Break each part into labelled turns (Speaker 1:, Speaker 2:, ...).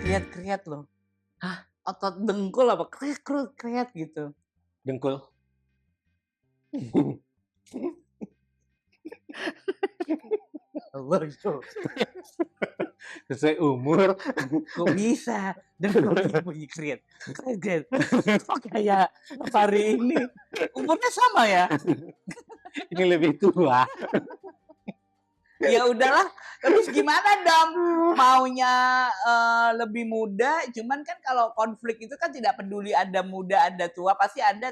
Speaker 1: kriat-kriat loh.
Speaker 2: Hah?
Speaker 1: Otot dengkul apa kriat gitu.
Speaker 2: Dengkul?
Speaker 1: Allah itu.
Speaker 2: Sesuai umur.
Speaker 1: Kok bisa? Dengkulnya bunyi kriat. Kriat. Kok kayak Fahri ini umurnya sama ya?
Speaker 2: Ini lebih tua.
Speaker 1: Ya udahlah, terus gimana dong? Maunya lebih muda, cuman kan kalau konflik itu kan tidak peduli ada muda, ada tua, pasti ada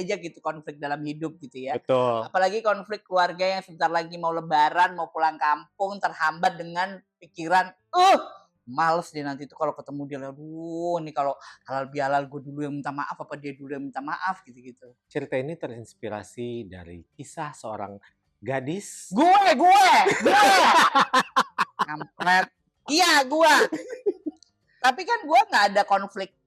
Speaker 1: aja gitu konflik dalam hidup gitu ya.
Speaker 2: Betul.
Speaker 1: Apalagi konflik keluarga yang sebentar lagi mau lebaran, mau pulang kampung, terhambat dengan pikiran, males deh nanti tuh kalau ketemu dia, aduh ini kalau halal bihalal gue dulu yang minta maaf apa dia dulu yang minta maaf gitu-gitu.
Speaker 2: Cerita ini terinspirasi dari kisah seorang gadis.
Speaker 1: Gue. Kampret. Iya, gue. Tapi kan gue nggak ada konflik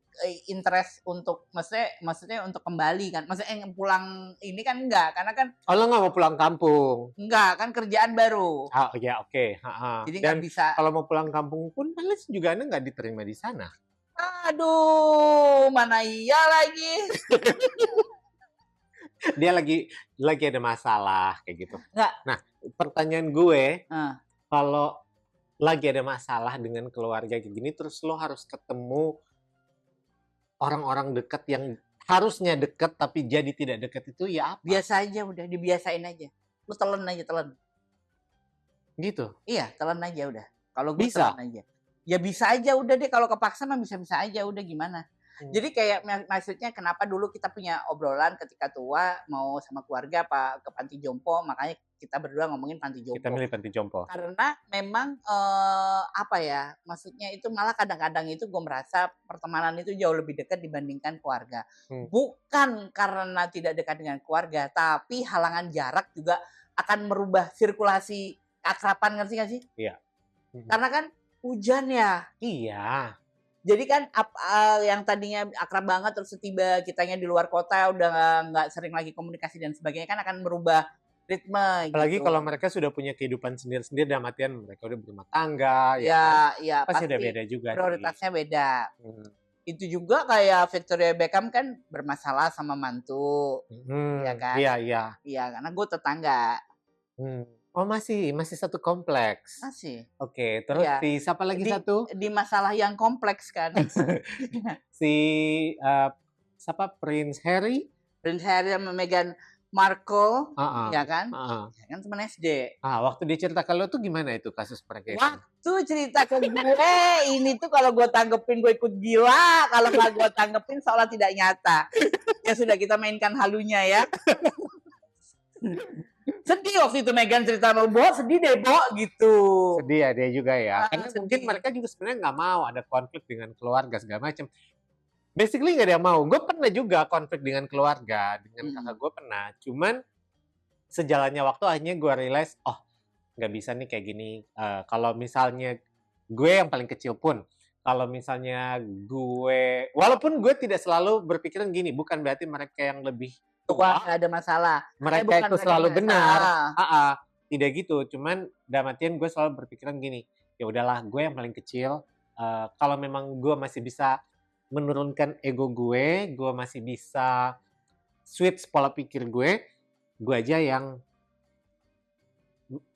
Speaker 1: interest untuk maksudnya untuk kembali kan. Maksudnya yang pulang ini kan enggak, karena kan
Speaker 2: Oh, lo nggak mau pulang kampung?
Speaker 1: enggak, kan kerjaan baru.
Speaker 2: Ah, ya oke.
Speaker 1: Jadi
Speaker 2: Dan
Speaker 1: nggak bisa.
Speaker 2: kalau mau pulang kampung pun males juga Anda nggak diterima di sana.
Speaker 1: Aduh, mana iya lagi.
Speaker 2: Dia lagi ada masalah kayak gitu.
Speaker 1: Nggak.
Speaker 2: Nah, pertanyaan gue,
Speaker 1: Ah.
Speaker 2: kalau lagi ada masalah dengan keluarga kayak gini, terus lo harus ketemu orang-orang dekat yang harusnya dekat tapi jadi tidak dekat itu ya apa?
Speaker 1: Biasa aja udah, dibiasain aja. Lu telan aja, telan.
Speaker 2: Gitu.
Speaker 1: Iya, telan aja udah. Kalau gue
Speaker 2: Bisa?
Speaker 1: telan aja. Ya bisa aja udah deh, kalau kepaksa mah bisa-bisa aja udah, gimana. Jadi kayak maksudnya kenapa dulu kita punya obrolan ketika tua mau sama keluarga apa ke panti jompo, makanya kita berdua ngomongin panti jompo.
Speaker 2: Kita milih panti jompo.
Speaker 1: Karena memang apa ya, maksudnya itu malah kadang-kadang itu gue merasa pertemanan itu jauh lebih dekat dibandingkan keluarga. Bukan karena tidak dekat dengan keluarga, tapi halangan jarak juga akan merubah sirkulasi keakraban, ngerti gak sih?
Speaker 2: Iya.
Speaker 1: Karena kan hujan ya.
Speaker 2: Iya.
Speaker 1: Jadi kan yang tadinya akrab banget terus tiba kitanya di luar kota udah nggak sering lagi komunikasi dan sebagainya kan akan merubah ritme.
Speaker 2: Apalagi
Speaker 1: gitu.
Speaker 2: kalau mereka sudah punya kehidupan sendiri-sendiri dalam artian mereka udah berumah tangga,
Speaker 1: ya,
Speaker 2: kan?
Speaker 1: ya
Speaker 2: Pasti udah beda juga.
Speaker 1: Prioritasnya beda. Itu juga kayak Victoria Beckham kan bermasalah sama mantu, ya kan?
Speaker 2: Iya.
Speaker 1: Iya, karena gue tetangga.
Speaker 2: Oh masih satu kompleks.
Speaker 1: Masih.
Speaker 2: Oke, terus
Speaker 1: ya.
Speaker 2: si siapa lagi satu?
Speaker 1: Di masalah yang kompleks kan.
Speaker 2: Si siapa Prince Harry?
Speaker 1: Prince Harry sama Meghan Markle, ya kan? Ya kan teman SD.
Speaker 2: Waktu dia cerita ke lo tuh gimana itu kasus mereka itu?
Speaker 1: Waktu cerita ke gue, ini tuh kalau gue tanggepin gue ikut gila, kalau nggak gue tanggepin seolah tidak nyata. Ya sudah kita mainkan halunya ya. Sedih waktu itu Meghan cerita sama Bo, sedih deh Bo gitu.
Speaker 2: Sedih ya dia juga ya. Karena mungkin mereka juga sebenarnya nggak mau ada konflik dengan keluarga segala macam. Basically nggak ada yang mau. Gue pernah juga konflik dengan keluarga, dengan kakak gue pernah. Cuman sejalannya waktu akhirnya gue realize, nggak bisa nih kayak gini. Kalau misalnya gue yang paling kecil pun, kalau misalnya gue, walaupun gue tidak selalu berpikiran gini, bukan berarti mereka yang lebih
Speaker 1: tua nggak ada masalah.
Speaker 2: Mereka itu selalu benar. Tidak gitu. Cuman dalam artian gue selalu berpikiran gini, ya udahlah gue yang paling kecil. Kalau memang gue masih bisa menurunkan ego gue masih bisa switch pola pikir gue aja yang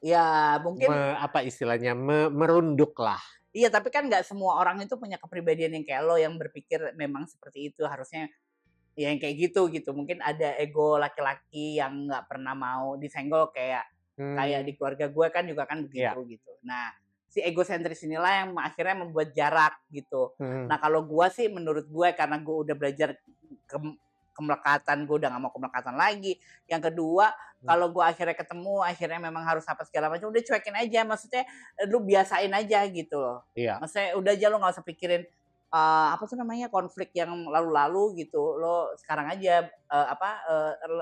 Speaker 1: ya mungkin
Speaker 2: apa istilahnya merunduk lah.
Speaker 1: Iya, tapi kan nggak semua orang itu punya kepribadian yang kayak lo yang berpikir memang seperti itu, harusnya ya yang kayak gitu. Mungkin ada ego laki-laki yang nggak pernah mau disenggol kayak di keluarga gue kan juga kan begitu gitu. Nah, si egosentris inilah yang akhirnya membuat jarak gitu. Nah, kalau gue sih menurut gue karena gue udah belajar kemelekatan, gue udah gak mau kemelekatan lagi. Yang kedua, kalau gue akhirnya ketemu, akhirnya memang harus apa segala macam, udah cuekin aja. Maksudnya lu biasain aja gitu loh.
Speaker 2: Iya.
Speaker 1: Maksudnya udah aja lo gak usah pikirin konflik yang lalu-lalu gitu. Lo sekarang aja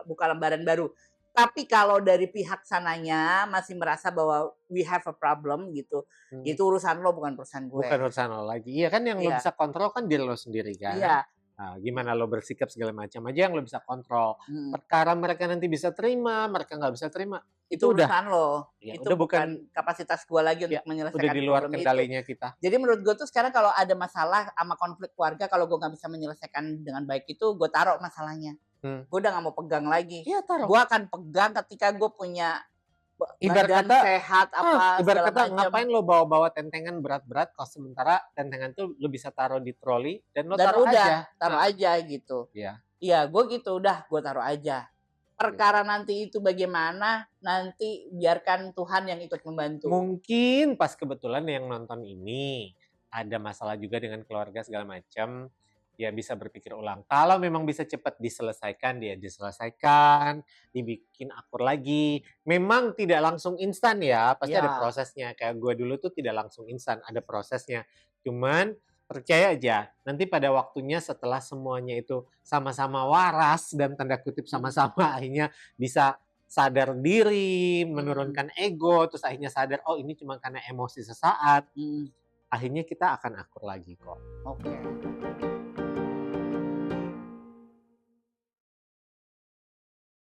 Speaker 1: buka lembaran baru. Tapi kalau dari pihak sananya masih merasa bahwa we have a problem gitu, itu urusan lo bukan urusan gue.
Speaker 2: Bukan urusan lo lagi. Iya kan yang lo bisa kontrol kan diri lo sendiri kan.
Speaker 1: Iya.
Speaker 2: Nah, gimana lo bersikap segala macam aja yang lo bisa kontrol. Perkara mereka nanti bisa terima, mereka nggak bisa terima, itu udah
Speaker 1: urusan lo.
Speaker 2: ya
Speaker 1: Itu
Speaker 2: udah bukan
Speaker 1: bukan kapasitas gue lagi
Speaker 2: ya
Speaker 1: untuk
Speaker 2: udah
Speaker 1: menyelesaikan
Speaker 2: di luar
Speaker 1: problem itu.
Speaker 2: kendalinya kita.
Speaker 1: Jadi menurut gue tuh sekarang kalau ada masalah sama konflik keluarga, kalau gue nggak bisa menyelesaikan dengan baik itu, gue taruh masalahnya. Gue udah nggak mau pegang lagi.
Speaker 2: Iya taruh.
Speaker 1: Gue akan pegang ketika gue punya
Speaker 2: Ibarat
Speaker 1: badan
Speaker 2: kata,
Speaker 1: sehat apa
Speaker 2: ibarat
Speaker 1: segala
Speaker 2: kata
Speaker 1: macam.
Speaker 2: ngapain lo bawa-bawa tentengan berat-berat kalau sementara tentengan tuh lo bisa taruh di troli dan lo
Speaker 1: Dan
Speaker 2: taruh
Speaker 1: udah
Speaker 2: aja.
Speaker 1: taruh aja gitu.
Speaker 2: Iya.
Speaker 1: Iya, gue gitu udah gue taruh aja. Perkara nanti itu bagaimana, nanti biarkan Tuhan yang ikut membantu.
Speaker 2: Mungkin pas kebetulan yang nonton ini ada masalah juga dengan keluarga segala macam, ya bisa berpikir ulang. Kalau memang bisa cepat diselesaikan, dia diselesaikan, dibikin akur lagi. Memang tidak langsung instan ya, pasti ada
Speaker 1: Ya.
Speaker 2: prosesnya. Kayak gue dulu tuh tidak langsung instan, ada prosesnya. Cuman percaya aja, nanti pada waktunya setelah semuanya itu sama-sama waras dan tanda kutip sama-sama akhirnya bisa sadar diri, menurunkan ego, terus akhirnya sadar, oh ini cuma karena emosi sesaat, akhirnya kita akan akur lagi kok.
Speaker 1: Oke.